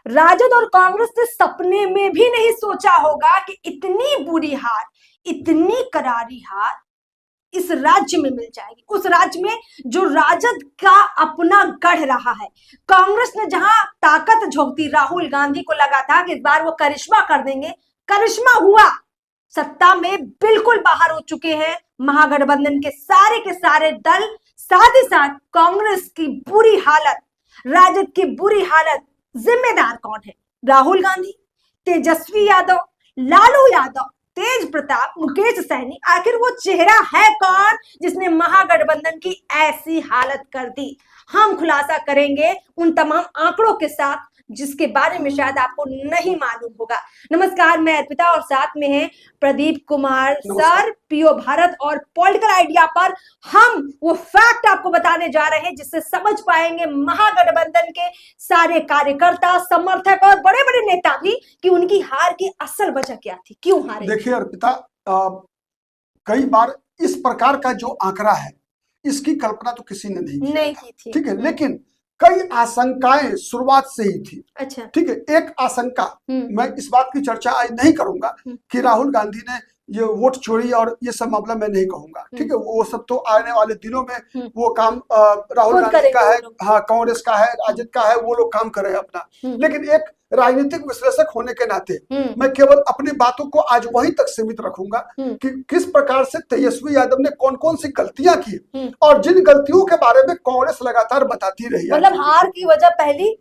राजद और कांग्रेस ने सपने में भी नहीं सोचा होगा कि इतनी बुरी हार, इतनी करारी हार इस राज्य में मिल जाएगी। उस राज्य में जो राजद का अपना गढ़ रहा है, कांग्रेस ने जहां ताकत झोंकती, राहुल गांधी को लगा था कि इस बार वो करिश्मा कर देंगे, करिश्मा हुआ। सत्ता में बिल्कुल बाहर हो चुके हैं महागठबंधन के सारे दल। साथ ही साथ कांग्रेस की बुरी हालत, राजद की बुरी हालत, जिम्मेदार कौन है? राहुल गांधी, तेजस्वी यादव, लालू यादव, तेज प्रताप, मुकेश सहनी। आखिर वो चेहरा है कौन जिसने महागठबंधन की ऐसी हालत कर दी? हम खुलासा करेंगे उन तमाम आंकड़ों के साथ जिसके बारे में शायद आपको नहीं मालूम होगा। नमस्कार, मैं अर्पिता और साथ में है प्रदीप कुमार सर, पीओ भारत और पॉलिटिकल आइडिया पर हम वो फैक्ट आपको बताने जा रहे हैं जिससे समझ पाएंगे महागठबंधन के सारे कार्यकर्ता, समर्थक और बड़े बड़े नेता भी कि उनकी हार की असल वजह क्या थी, क्यों हारे। देखिए अर्पिता, कई बार इस प्रकार का जो आंकड़ा है इसकी कल्पना तो किसी ने नहीं की थी। ठीक है, लेकिन कई आशंकाएं शुरुआत से ही थी। अच्छा, ठीक है, एक आशंका, मैं इस बात की चर्चा आज नहीं करूंगा कि राहुल गांधी ने ये वोट चोरी और ये सब मामला मैं नहीं कहूंगा। ठीक है, वो सब तो आने वाले दिनों में वो काम राहुल गांधी का है, हाँ, कांग्रेस का है, राजद का है, वो लोग काम कर रहे हैं अपना। लेकिन एक राजनीतिक विश्लेषक होने के नाते मैं केवल अपनी बातों को आज वहीं तक सीमित रखूंगा कि किस प्रकार से तेजस्वी यादव ने कौन कौन सी गलतियां की और जिन गलतियों के बारे में कांग्रेस लगातार बताती रही। मतलब हार की वजह पहली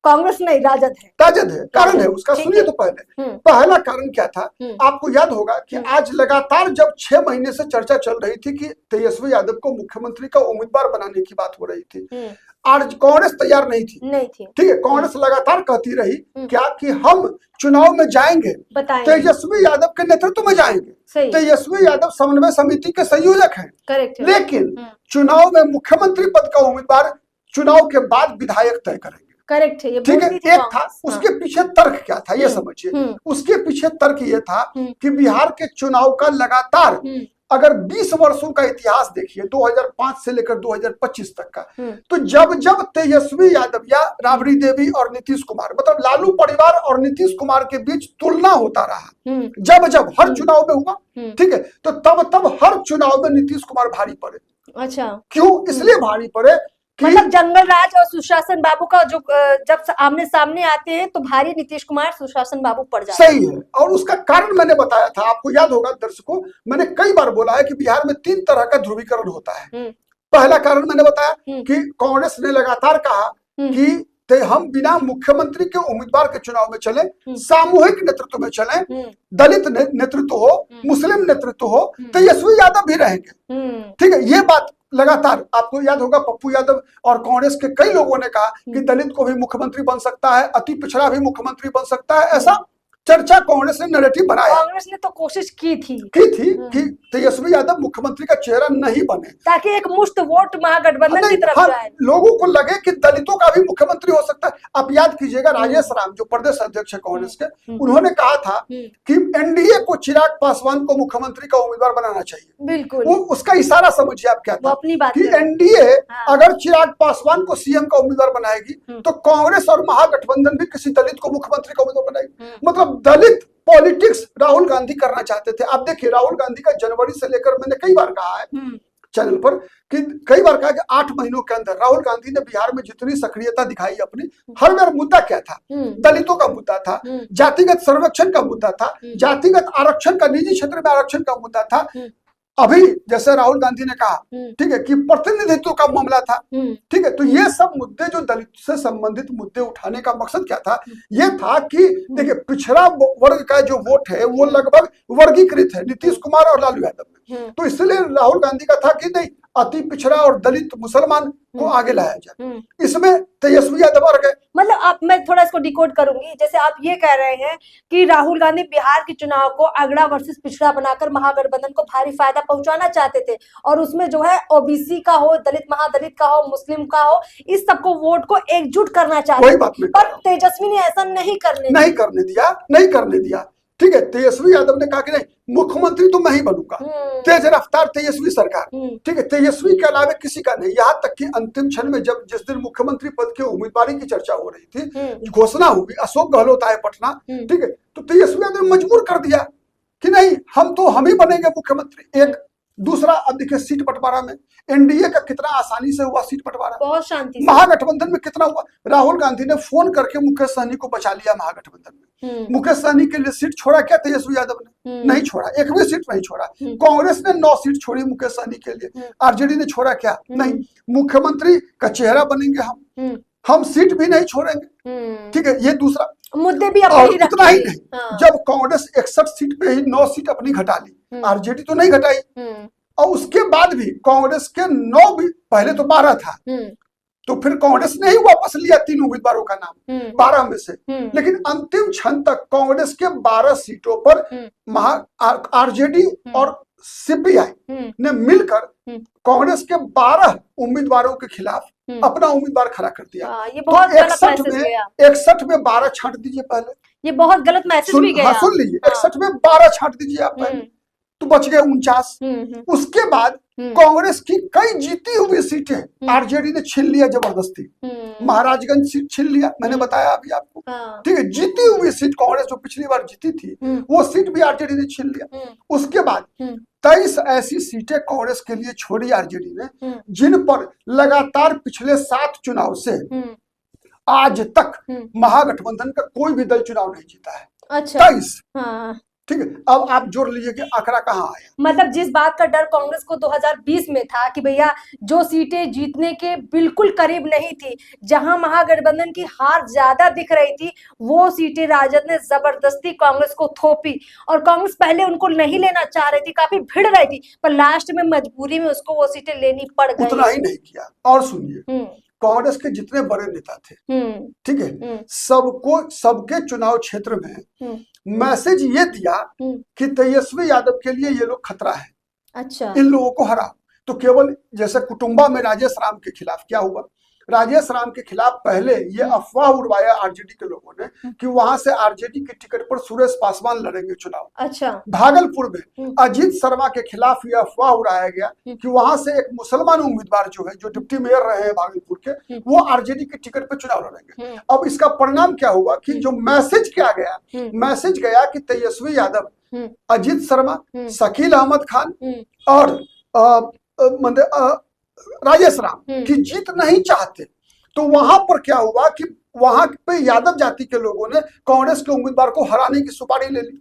कांग्रेस नहीं, राजद है। राजद है, कारण है उसका। सुनिए तो पहला कारण क्या था, आपको याद होगा कि आज लगातार जब 6 महीने से चर्चा चल रही थी कि तेजस्वी यादव को मुख्यमंत्री का उम्मीदवार बनाने की बात हो रही थी, आज कांग्रेस तैयार नहीं थी। ठीक है, कांग्रेस लगातार कहती रही क्या कि हम चुनाव में जाएंगे, तेजस्वी यादव के नेतृत्व में जाएंगे। तेजस्वी यादव समन्वय समिति के संयोजक हैं, लेकिन चुनाव में मुख्यमंत्री पद का उम्मीदवार चुनाव के बाद विधायक तय करेंगे। करेक्ट है, ये ठीक है। एक था, उसके पीछे तर्क क्या था ये समझिए। उसके पीछे तर्क ये था कि बिहार के चुनाव का लगातार अगर 20 वर्षों का इतिहास देखिए, 2005 से लेकर 2025 तक का, तो जब जब तेजस्वी यादव या राबड़ी देवी और नीतीश कुमार, मतलब लालू परिवार और नीतीश कुमार के बीच तुलना होता रहा, जब जब हर चुनाव में हुआ, ठीक है, तो तब तब हर चुनाव में नीतीश कुमार भारी पड़े। अच्छा, क्यों? इसलिए भारी पड़े, मतलब जंगल राज और सुशासन बाबू का जो जब आमने सामने आते हैं तो भारी नीतीश कुमार, सुशासन बाबू पड़ जाते हैं। सही है, और उसका कारण मैंने बताया था, आपको याद होगा दर्शकों, मैंने कई बार बोला है कि बिहार में 3 तरह का ध्रुवीकरण होता है। पहला कारण मैंने बताया कि कांग्रेस ने लगातार कहा कि हम बिना मुख्यमंत्री के उम्मीदवार के चुनाव में चले, सामूहिक नेतृत्व में चले, दलित नेतृत्व हो, मुस्लिम नेतृत्व हो, तेजस्वी यादव भी रहेंगे। ठीक है, ये बात लगातार, आपको याद होगा पप्पू यादव और कांग्रेस के कई लोगों ने कहा कि दलित को भी मुख्यमंत्री बन सकता है, अति पिछड़ा भी मुख्यमंत्री बन सकता है, ऐसा चर्चा कांग्रेस ने नैरेटिव बनाया। कांग्रेस ने तो कोशिश की थी कि तेजस्वी यादव मुख्यमंत्री का चेहरा नहीं बने, ताकि एक मुश्त वोट महागठबंधन की तरफ जाए, लोगों को लगे कि दलितों का भी मुख्यमंत्री हो सकता है। आप याद कीजिएगा, राजेश राम जो प्रदेश अध्यक्ष है कांग्रेस के, उन्होंने कहा था कि एनडीए को चिराग पासवान को मुख्यमंत्री का उम्मीदवार बनाना चाहिए। बिल्कुल, उसका इशारा समझिए आप क्या था, अपनी बात कि एनडीए अगर चिराग पासवान को सीएम का उम्मीदवार बनाएगी तो कांग्रेस और महागठबंधन भी किसी दलित को मुख्यमंत्री का उम्मीदवार बनाएगी। मतलब दलित पॉलिटिक्स राहुल गांधी करना चाहते थे। आप देखिए, राहुल गांधी का जनवरी से लेकर, मैंने कई बार कहा है चैनल पर कि कई बार कहा कि 8 महीनों के अंदर राहुल गांधी ने बिहार में जितनी सक्रियता दिखाई अपनी, हर बार मुद्दा क्या था? दलितों का मुद्दा था, जातिगत सर्वेक्षण का मुद्दा था, जातिगत आरक्षण का, निजी क्षेत्र में आरक्षण का मुद्दा था। अभी जैसे राहुल गांधी ने कहा, ठीक है, कि प्रतिनिधित्व का मामला था। ठीक है, तो ये सब मुद्दे, जो दलित से संबंधित मुद्दे उठाने का मकसद क्या था? ये था कि देखिए, पिछड़ा वर्ग का जो वोट है वो लगभग वर्गीकृत है नीतीश कुमार और लालू यादव में, तो इसलिए राहुल गांधी का था कि नहीं, अति पिछड़ा और दलित मुसलमान को आगे लाया जाए। इसमें तेजस्वी यादव आ गए। मतलब आप, मैं थोड़ा इसको डिकोड करूंगी, जैसे आप ये कह रहे हैं कि राहुल गांधी बिहार के चुनाव को अगड़ा वर्सेस पिछड़ा बनाकर महागठबंधन को भारी फायदा पहुंचाना चाहते थे, और उसमें जो है ओबीसी का हो, दलित महादलित का हो, मुस्लिम का हो, इस सबको वोट को एकजुट करना चाहते थे। पर तेजस्वी ने ऐसा नहीं करने दिया। ठीक है, तेजस्वी यादव ने कहा कि नहीं मुख्यमंत्री तो मैं ही बनूंगा, तेज रफ्तार तेजस्वी सरकार, ठीक है, तेजस्वी के अलावा किसी का नहीं। यहाँ तक कि अंतिम क्षण में जब जिस दिन मुख्यमंत्री पद के उम्मीदवारी की चर्चा हो रही थी, घोषणा हुई, अशोक गहलोत आए पटना, ठीक है, तो तेजस्वी यादव ने मजबूर कर दिया कि नहीं हम ही बनेंगे मुख्यमंत्री। एक दूसरा, अब देखिए सीट बंटवारा में एनडीए का कितना आसानी से हुआ सीट बंटवारा, बहुत शांति से। महागठबंधन में कितना हुआ, राहुल गांधी ने फोन करके मुकेश सहनी को बचा लिया महागठबंधन में। मुकेश सहनी के लिए सीट छोड़ा क्या तेजस्वी यादव ने? नहीं छोड़ा, एक भी सीट नहीं छोड़ा। कांग्रेस ने 9 सीट छोड़ी मुकेश सहनी के लिए, आरजेडी ने छोड़ा क्या? नहीं। मुख्यमंत्री का चेहरा बनेंगे हम सीट भी नहीं छोड़ेंगे, ठीक है, ये दूसरा मुद्दे भी और अपने ही उतना ही रखेंगे। नहीं, जब कांग्रेस 61 सीट पे ही 9 सीट अपनी घटा ली, आरजेडी तो नहीं घटाई, और उसके बाद भी कांग्रेस के 9 भी, पहले तो 12 था, तो फिर कांग्रेस ने ही वापस लिया 3 उम्मीदवारों का नाम 12 में से, लेकिन अंतिम क्षण तक कांग्रेस के 12 सीटों पर आरजेडी और सीपीआई ने मिलकर कांग्रेस के 12 उम्मीदवारों के खिलाफ अपना उम्मीदवार खड़ा कर दिया। ये बहुत तो गलत मैसेज गया। 61 में 12 छांट दीजिए पहले, ये बहुत गलत मैसेज भी गया। सुन लीजिए, 61 में 12 छांट दीजिए आप पहले, तो बच गए 49। उसके बाद कांग्रेस की कई जीती हुई सीटें आरजेडी ने छीन लिया जबरदस्ती, महाराजगंज सीट छीन लिया, मैंने बताया अभी आपको, ठीक है, जीती हुई सीट कांग्रेस जो पिछली बार जीती थी वो सीट भी आरजेडी ने छीन लिया। उसके बाद 23 ऐसी सीटें कांग्रेस के लिए छोड़ी आरजेडी ने, जिन पर लगातार पिछले 7 चुनाव से आज तक महागठबंधन का कोई भी दल चुनाव नहीं जीता है। अच्छा, 23, ठीक है। अब आप जोड़ लीजिए कि आंकड़ा कहाँ आया। मतलब जिस बात का डर कांग्रेस को 2020 में था कि भैया जो सीटें जीतने के बिल्कुल करीब नहीं थी, जहां महागठबंधन की हार ज्यादा दिख रही थी, वो सीटें राजद ने जबरदस्ती कांग्रेस को थोपी, और कांग्रेस पहले उनको नहीं लेना चाह रही थी, काफी भिड़ रही थी, पर लास्ट में मजबूरी में उसको वो सीटें लेनी पड़ गई। उतना ही नहीं किया। और सुनिए, कांग्रेस के जितने बड़े नेता थे, ठीक है, सबके चुनाव क्षेत्र में मैसेज ये दिया कि तेजस्वी यादव के लिए ये लोग खतरा है। अच्छा, इन लोगों को हरा। तो केवल जैसे कुटुंबा में राजेश राम के खिलाफ क्या हुआ, राजेश राम के खिलाफ पहले ये अफवाह उड़वाया आरजेडी के लोगों ने कि वहां से आरजेडी की टिकट पर सुरेश पासवान लड़ेंगे चुनाव। अच्छा, भागलपुर में अजीत शर्मा के खिलाफ ये अफवाह उड़ाया गया कि वहां से एक मुसलमान उम्मीदवार जो है, जो डिप्टी मेयर रहे हैं भागलपुर के, वो आरजेडी की टिकट पर चुनाव लड़ेंगे। अब इसका परिणाम क्या हुआ कि जो मैसेज क्या गया, मैसेज गया कि तेजस्वी यादव, अजीत शर्मा, शकील अहमद खान और राजेश राम की जीत नहीं चाहते। तो वहां पर क्या हुआ कि वहां पे यादव जाति के लोगों ने कांग्रेस के उम्मीदवार को हराने की सुपारी ले ली।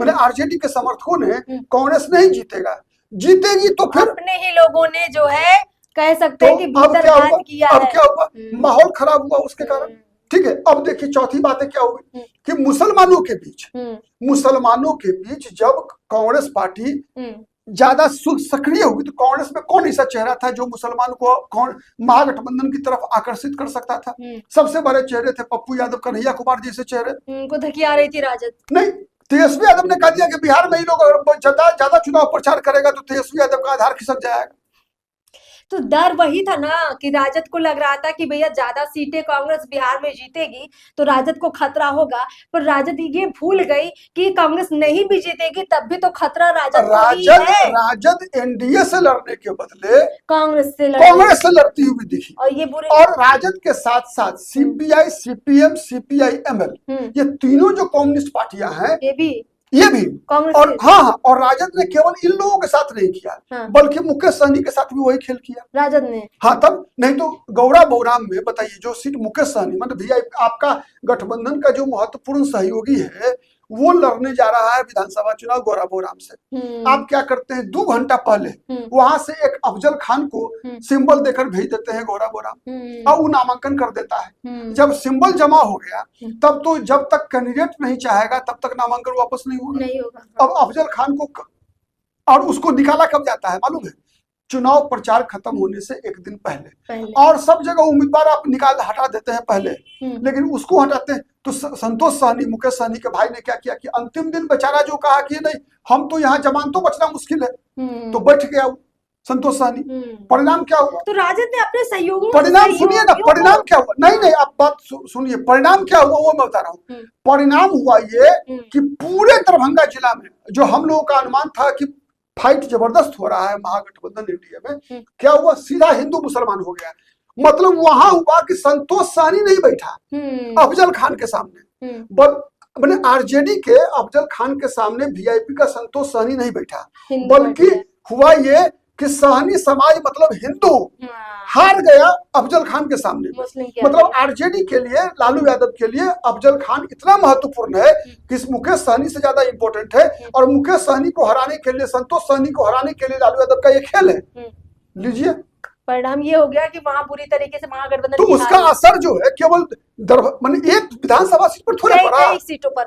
मैंने आरजेडी के समर्थकों ने कांग्रेस नहीं जीतेगा, जीतेगी तो फिर अपने ही लोगों ने जो है कह सकते हैं कि भीतर किया है। अब क्या हुआ, माहौल खराब हुआ उसके कारण, ठीक है। अब देखिए चौथी बातें क्या हुई कि मुसलमानों के बीच जब कांग्रेस पार्टी ज्यादा सक्रिय हुई, तो कांग्रेस में कौन ऐसा चेहरा था जो मुसलमान को महागठबंधन की तरफ आकर्षित कर सकता था? सबसे बड़े चेहरे थे पप्पू यादव, कन्हैया कुमार जैसे चेहरे। उनको धकिया रही थी राजद। नहीं, तेजस्वी यादव ने कह दिया कि बिहार में ही लोग ज्यादा चुनाव प्रचार करेगा तो तेजस्वी यादव का आधार खिसक जाएगा। तो डर वही था ना कि राजद को लग रहा था कि भैया ज्यादा सीटें कांग्रेस बिहार में जीतेगी तो राजद को खतरा होगा, पर राजद ये भूल गई कि कांग्रेस नहीं भी जीतेगी तब भी तो खतरा राजद को ही है। राजद एनडीए से लड़ने के बदले कांग्रेस से लड़ती हुई दिखी, और ये बुरे, और राजद के साथ साथ सीपीआई, सीपीएम, सीपीआई-एमएल, ये तीनों जो कम्युनिस्ट पार्टियां हैं, ये भी कांग्रेस, और हाँ, और राजद ने केवल इन लोगों के साथ नहीं किया, बल्कि मुकेश सहनी के साथ भी वही खेल किया राजद ने। हाँ, तब नहीं तो गौरा बोराम में बताइए जो सीट मुकेश सहनी, मतलब भैया आपका गठबंधन का जो महत्वपूर्ण सहयोगी है वो लड़ने जा रहा है विधानसभा चुनाव गौरा बोराम से। आप क्या करते हैं, 2 घंटा पहले वहां से एक अफजल खान को सिंबल देकर भेज देते हैं गौरा बोराम, और वो नामांकन कर देता है। जब सिंबल जमा हो गया तब तो जब तक कैंडिडेट नहीं चाहेगा तब तक नामांकन वापस नहीं होगा। अब अफजल खान को, और उसको निकाला कब जाता है मालूम है? चुनाव प्रचार खत्म होने से एक दिन पहले। और सब जगह उम्मीदवार आप हटा देते हैं पहले, लेकिन उसको हटाते हैं। तो संतोष सहनी, मुकेश सहनी के भाई ने क्या किया कि अंतिम दिन बेचारा जो कहा कि नहीं हम तो यहाँ जमानतों बचना मुश्किल है, तो बैठ गया संतोष सहनी। परिणाम क्या हुआ? तो राजद ने अपने सहयोगियों, परिणाम सुनिए ना, परिणाम क्या हुआ? नहीं आप बात सुनिए, परिणाम क्या हुआ वो मैं बता रहा हूँ। परिणाम हुआ ये कि पूरे दरभंगा जिला में जो हम लोगों का अनुमान था कि फाइट जबरदस्त हो रहा है महागठबंधन इंडिया में, क्या हुआ? सीधा हिंदू मुसलमान हो गया। मतलब वहां हुआ कि संतोष सहनी नहीं बैठा अफजल खान के सामने, मैंने आरजेडी के अफजल खान के सामने वीआईपी का संतोष सहनी नहीं बैठा, बल्कि हुआ ये कि सहनी समाज मतलब हिंदू हार गया अफजल खान के सामने। मतलब आरजेडी के लिए, लालू यादव के लिए अफजल खान इतना महत्वपूर्ण है कि इस मुकेश सहनी से ज्यादा इंपॉर्टेंट है। और मुकेश सहनी को हराने के लिए, संतोष सहनी को हराने के लिए लालू यादव का ये खेल है। लीजिए, परिणाम ये हो गया कि वहां बुरी तरीके से महागठबंधन, तो उसका असर जो है केवल मतलब एक विधानसभा सीट पर थोड़े पड़ा,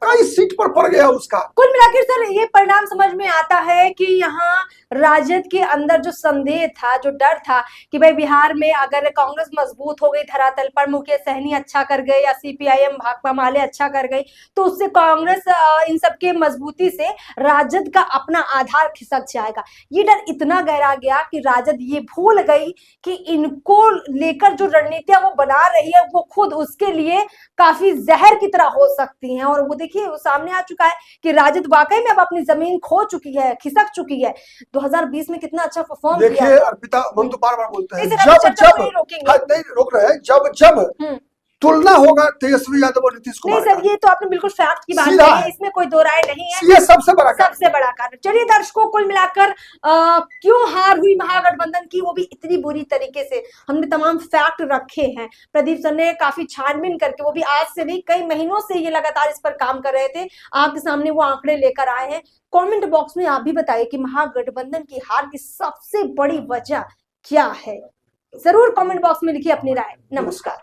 कई सीट पर पड़ गया उसका। कुल मिलाकर सर ये परिणाम समझ में आता है कि यहाँ राजद के अंदर जो संदेह था, जो डर था कि भाई बिहार में अगर कांग्रेस मजबूत हो गई धरातल पर, मुकेश सहनी अच्छा कर गए या सीपीआईएम भाकपा माले अच्छा कर गई, तो उससे कांग्रेस इन सबके मजबूती से राजद का अपना आधार खिसक जाएगा। ये डर इतना गहरा गया कि राजद ये भूल गई कि इनको लेकर जो रणनीतियां वो बना रही है वो खुद उसके लिए काफी जहर की तरह हो सकती हैं। और वो देखिए वो सामने आ चुका है कि राजद वाकई में अब अपनी जमीन खो चुकी है, खिसक चुकी है। 2020 में कितना अच्छा परफॉर्म किया। देखिए अर्पिता, हम तो बार बार बोलते हैं नहीं रोक रहे हैं, जब तुलना होगा तेजस्वी यादव और नीतीश कुमार। नहीं सर, ये तो आपने बिल्कुल फैक्ट की बात कही है, इसमें कोई दो राय नहीं है। ये सबसे बड़ा कारण। चलिए दर्शकों, कुल मिलाकर क्यों हार हुई महागठबंधन की, वो भी इतनी बुरी तरीके से, हमने तमाम फैक्ट रखे हैं। प्रदीप सर ने काफी छानबीन करके, वो भी आज से नहीं कई महीनों से ये लगातार इस पर काम कर रहे थे, आपके सामने वो आंकड़े लेकर आए हैं। कमेंट बॉक्स में आप भी बताइए कि महागठबंधन की हार की सबसे बड़ी वजह क्या है। जरूर कमेंट बॉक्स में लिखिए अपनी राय। नमस्कार।